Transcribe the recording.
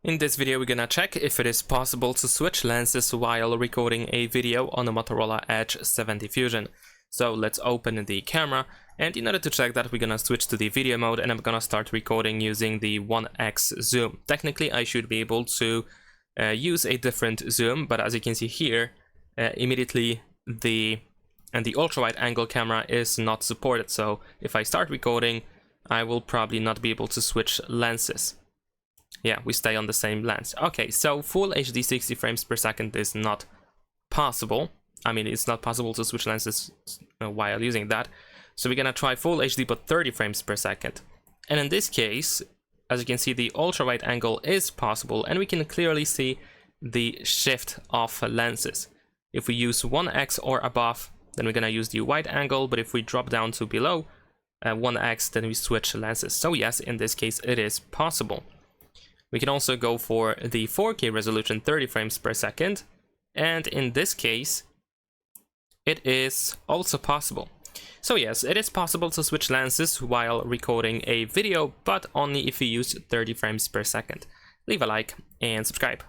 In this video we're gonna check if it is possible to switch lenses while recording a video on the Motorola Edge 70 Fusion. So let's open the camera, and in order to check that we're gonna switch to the video mode and I'm gonna start recording using the 1x zoom. Technically I should be able to use a different zoom, but as you can see here, immediately the ultra-wide angle camera is not supported, so if I start recording I will probably not be able to switch lenses. Yeah, we stay on the same lens. Okay, so full HD 60 frames per second is not possible. I mean, it's not possible to switch lenses while using that. So we're gonna try full HD but 30 frames per second. And in this case, as you can see, the ultra-wide angle is possible, and we can clearly see the shift of lenses. If we use 1x or above, then we're gonna use the wide angle, but if we drop down to below 1x, then we switch lenses. So yes, in this case, it is possible. We can also go for the 4K resolution 30 frames per second, and in this case it is also possible. So yes, it is possible to switch lenses while recording a video, but only if you use 30 frames per second. Leave a like and subscribe.